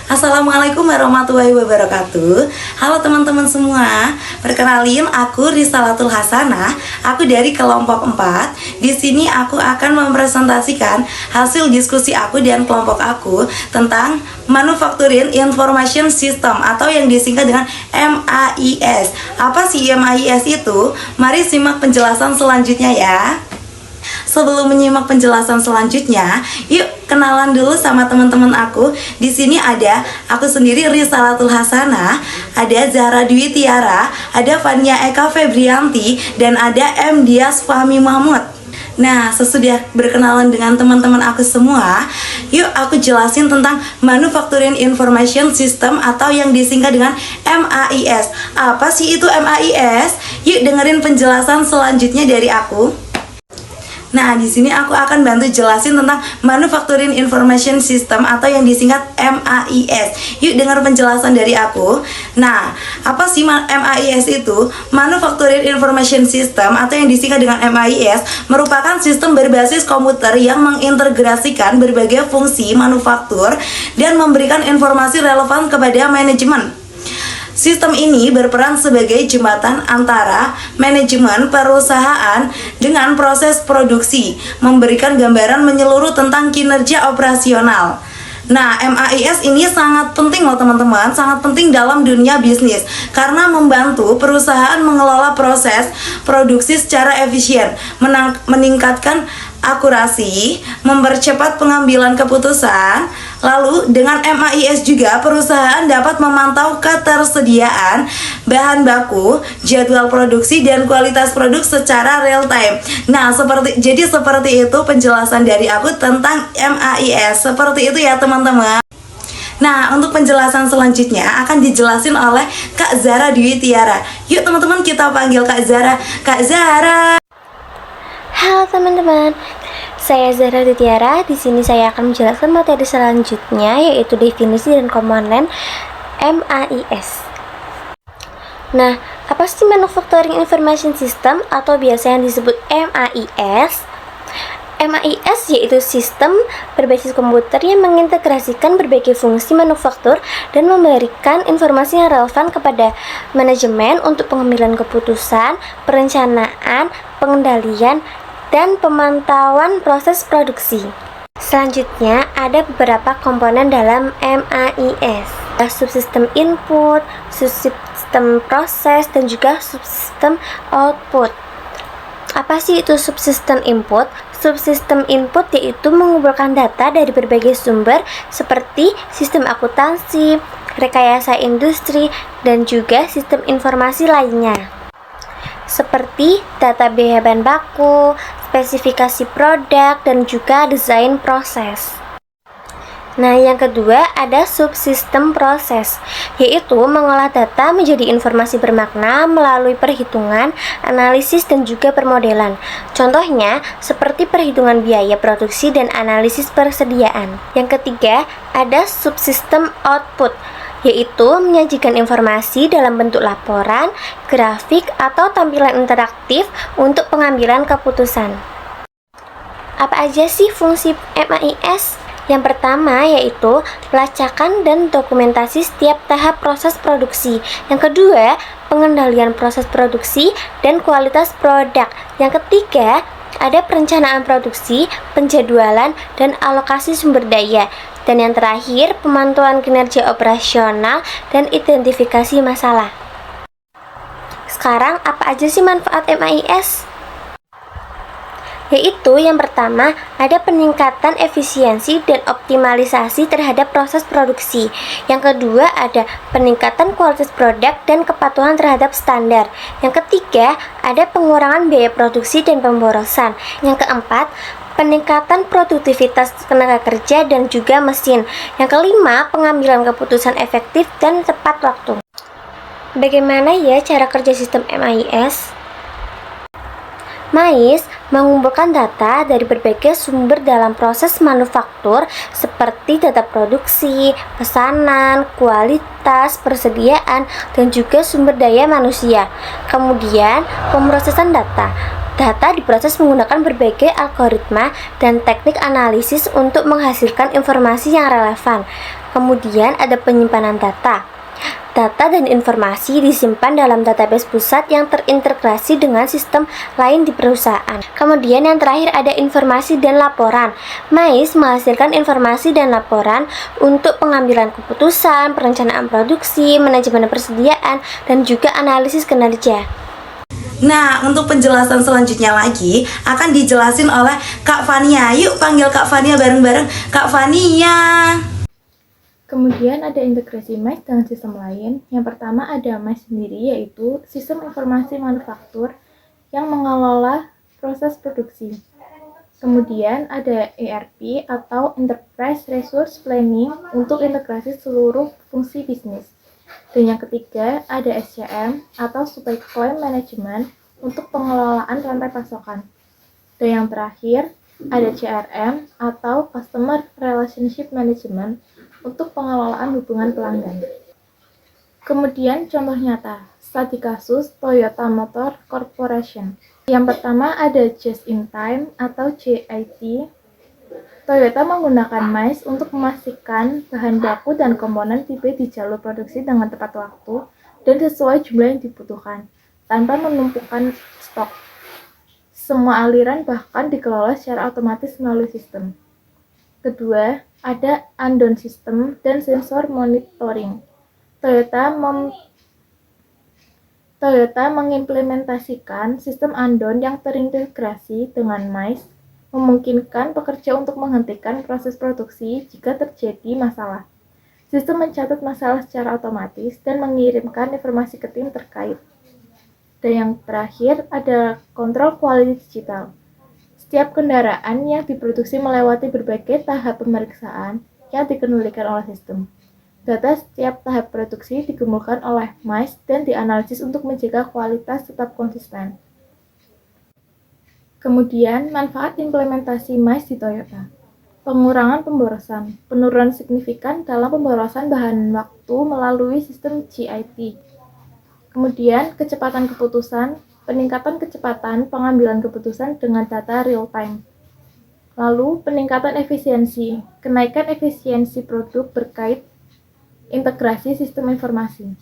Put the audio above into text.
Assalamualaikum warahmatullahi wabarakatuh. Halo teman-teman semua. Perkenalin, aku Risalatul Hasanah. Aku dari kelompok 4. Di sini aku akan mempresentasikan hasil diskusi aku dan kelompok aku tentang Manufacturing Information System atau yang disingkat dengan MAIS. Apa sih MAIS itu? Mari simak penjelasan selanjutnya ya. Sebelum menyimak penjelasan selanjutnya, yuk kenalan dulu sama teman-teman aku. Di sini ada aku sendiri Risalatul Hasanah, ada Zahra Dwi Tiara, ada Fania Eka Febrianti, dan ada M Dias Fahmi Mahmud. Nah, sesudah berkenalan dengan teman-teman aku semua, yuk aku jelasin tentang Manufacturing Information System atau yang disingkat dengan MAIS. Apa sih itu MAIS? Yuk dengerin penjelasan selanjutnya dari aku. Nah, di sini aku akan bantu jelasin tentang Manufacturing Information System atau yang disingkat MAIS. Yuk dengar penjelasan dari aku. Nah, apa sih MAIS itu? Manufacturing Information System atau yang disingkat dengan MAIS merupakan sistem berbasis komputer yang mengintegrasikan berbagai fungsi manufaktur dan memberikan informasi relevan kepada manajemen. Sistem ini berperan sebagai jembatan antara manajemen perusahaan dengan proses produksi, memberikan gambaran menyeluruh tentang kinerja operasional. Nah, MAIS ini sangat penting loh teman-teman, sangat penting dalam dunia bisnis karena membantu perusahaan mengelola proses produksi secara efisien, meningkatkan akurasi, mempercepat pengambilan keputusan. Lalu dengan MAIS juga perusahaan dapat memantau ketersediaan bahan baku, jadwal produksi dan kualitas produk secara real time. Nah, seperti itu penjelasan dari aku tentang MAIS. Seperti itu ya teman-teman. Nah, untuk penjelasan selanjutnya akan dijelasin oleh Kak Zahra Dwi Tiara. Yuk teman-teman kita panggil Kak Zahra. Kak Zahra. Halo teman-teman, saya Zahra Dwi Tiara. Di sini saya akan menjelaskan materi selanjutnya, yaitu definisi dan komponen MAIS. Nah, apa sih Manufacturing Information System atau biasa yang disebut MAIS? MAIS yaitu sistem berbasis komputer yang mengintegrasikan berbagai fungsi manufaktur dan memberikan informasi yang relevan kepada manajemen untuk pengambilan keputusan, perencanaan, pengendalian, dan pemantauan proses produksi. Selanjutnya, ada beberapa komponen dalam MAIS. Subsistem input, subsistem proses, dan juga subsistem output. Apa sih itu subsistem input? Subsistem input yaitu mengumpulkan data dari berbagai sumber seperti sistem akuntansi, rekayasa industri, dan juga sistem informasi lainnya seperti data biaya bahan baku, spesifikasi produk, dan juga desain proses. Nah, yang kedua ada subsistem proses, yaitu mengolah data menjadi informasi bermakna melalui perhitungan, analisis, dan juga permodelan. Contohnya, seperti perhitungan biaya produksi dan analisis persediaan. Yang ketiga, ada subsistem output, yaitu menyajikan informasi dalam bentuk laporan, grafik, atau tampilan interaktif untuk pengambilan keputusan. Apa aja sih fungsi MAIS? Yang pertama yaitu pelacakan dan dokumentasi setiap tahap proses produksi. Yang kedua, pengendalian proses produksi dan kualitas produk. Yang ketiga, ada perencanaan produksi, penjadwalan, dan alokasi sumber daya. Dan yang terakhir, pemantauan kinerja operasional dan identifikasi masalah. Sekarang, apa aja sih manfaat MAIS? Yaitu yang pertama, ada peningkatan efisiensi dan optimalisasi terhadap proses produksi. Yang kedua, ada peningkatan kualitas produk dan kepatuhan terhadap standar. Yang ketiga, ada pengurangan biaya produksi dan pemborosan. Yang keempat, peningkatan produktivitas tenaga kerja dan juga mesin. Yang kelima, pengambilan keputusan efektif dan tepat waktu. Bagaimana ya cara kerja sistem MAIS? MAIS mengumpulkan data dari berbagai sumber dalam proses manufaktur seperti data produksi, pesanan, kualitas, persediaan, dan juga sumber daya manusia. Kemudian, pemrosesan data. Data diproses menggunakan berbagai algoritma dan teknik analisis untuk menghasilkan informasi yang relevan. Kemudian ada penyimpanan data. Data dan informasi disimpan dalam database pusat yang terintegrasi dengan sistem lain di perusahaan. Kemudian yang terakhir ada informasi dan laporan. MAIS menghasilkan informasi dan laporan untuk pengambilan keputusan, perencanaan produksi, manajemen persediaan, dan juga analisis kinerja. Nah, untuk penjelasan selanjutnya lagi akan dijelasin oleh Kak Fania. Yuk panggil Kak Fania bareng-bareng. Kak Fania. Kemudian ada integrasi MAIS dengan sistem lain. Yang pertama ada MAIS sendiri, yaitu sistem informasi manufaktur yang mengelola proses produksi. Kemudian ada ERP atau Enterprise Resource Planning untuk integrasi seluruh fungsi bisnis. Dan yang ketiga ada SCM atau Supply Chain Management untuk pengelolaan rantai pasokan. Dan yang terakhir ada CRM atau Customer Relationship Management untuk pengelolaan hubungan pelanggan. Kemudian contoh nyata, studi kasus Toyota Motor Corporation. Yang pertama ada Just in Time atau JIT. Toyota menggunakan MAIS untuk memastikan bahan baku dan komponen tiba di jalur produksi dengan tepat waktu dan sesuai jumlah yang dibutuhkan, tanpa menumpukan stok. Semua aliran bahkan dikelola secara otomatis melalui sistem. Kedua, ada unknown system dan sensor monitoring. Toyota mengimplementasikan sistem unknown yang terintegrasi dengan MAIS, memungkinkan pekerja untuk menghentikan proses produksi jika terjadi masalah. Sistem mencatat masalah secara otomatis dan mengirimkan informasi ke tim terkait. Dan yang terakhir ada kontrol quality digital. Setiap kendaraan yang diproduksi melewati berbagai tahap pemeriksaan yang dikendalikan oleh sistem. Data setiap tahap produksi dikumpulkan oleh MAIS dan dianalisis untuk menjaga kualitas tetap konsisten. Kemudian, manfaat implementasi MAIS di Toyota. Pengurangan pemborosan, penurunan signifikan dalam pemborosan bahan waktu melalui sistem JIT. Kemudian, kecepatan keputusan, peningkatan kecepatan pengambilan keputusan dengan data real time. Lalu, peningkatan efisiensi, kenaikan efisiensi produk berkait integrasi sistem informasi.